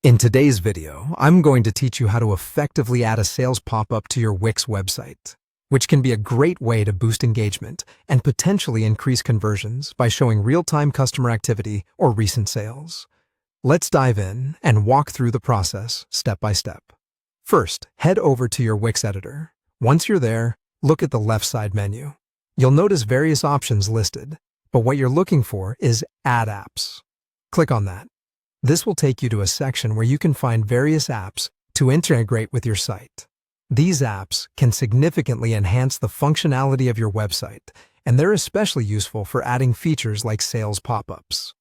In today's video, I'm going to teach you how to effectively add a sales pop-up to your Wix website, which can be a great way to boost engagement and potentially increase conversions by showing real-time customer activity or recent sales. Let's dive in and walk through the process step by step. First, head over to your Wix editor. Once you're there, look at the left side menu. You'll notice various options listed, but what you're looking for is Add Apps. Click on that. This will take you to a section where you can find various apps to integrate with your site. These apps can significantly enhance the functionality of your website, and they're especially useful for adding features like sales pop-ups.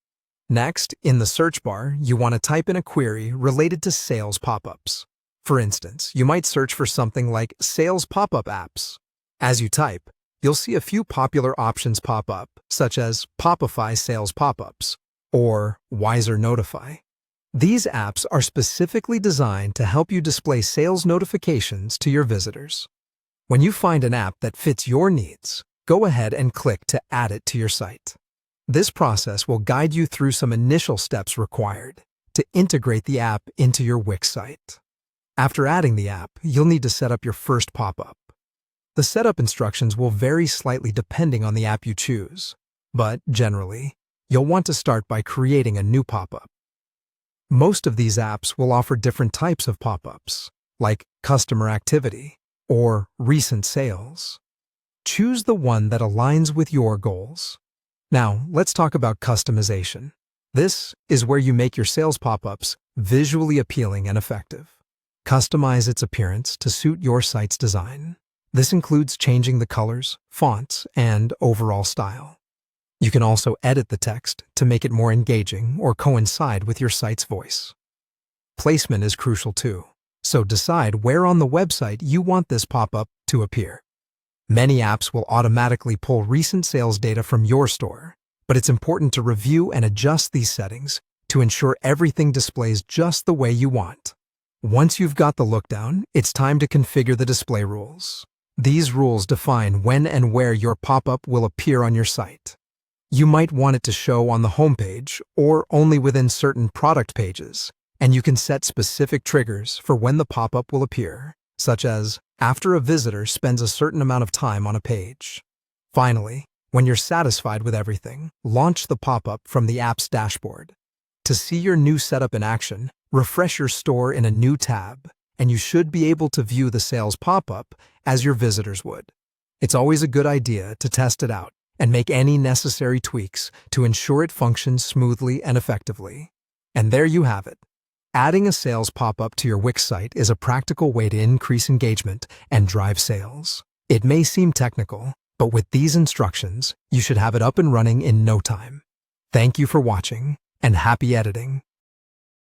Next, in the search bar, you want to type in a query related to sales pop-ups. For instance, you might search for something like sales pop-up apps. As you type, you'll see a few popular options pop up, such as Popify sales pop-ups or Wiser Notify. These apps are specifically designed to help you display sales notifications to your visitors. When you find an app that fits your needs, go ahead and click to add it to your site. This process will guide you through some initial steps required to integrate the app into your Wix site. After adding the app, you'll need to set up your first pop-up. The setup instructions will vary slightly depending on the app you choose, but generally, you'll want to start by creating a new pop-up. Most of these apps will offer different types of pop-ups, like customer activity or recent sales. Choose the one that aligns with your goals. Now, let's talk about customization. This is where you make your sales pop-ups visually appealing and effective. Customize its appearance to suit your site's design. This includes changing the colors, fonts, and overall style. You can also edit the text to make it more engaging or coincide with your site's voice. Placement is crucial too, so decide where on the website you want this pop-up to appear. Many apps will automatically pull recent sales data from your store, but it's important to review and adjust these settings to ensure everything displays just the way you want. Once you've got the look down, it's time to configure the display rules. These rules define when and where your pop-up will appear on your site. You might want it to show on the homepage or only within certain product pages, and you can set specific triggers for when the pop-up will appear, such as after a visitor spends a certain amount of time on a page. Finally, when you're satisfied with everything, launch the pop-up from the app's dashboard. To see your new setup in action, refresh your store in a new tab, and you should be able to view the sales pop-up as your visitors would. It's always a good idea to test it out and make any necessary tweaks to ensure it functions smoothly and effectively. And there you have it. Adding a sales pop-up to your Wix site is a practical way to increase engagement and drive sales. It may seem technical, but with these instructions, you should have it up and running in no time. Thank you for watching, and happy editing.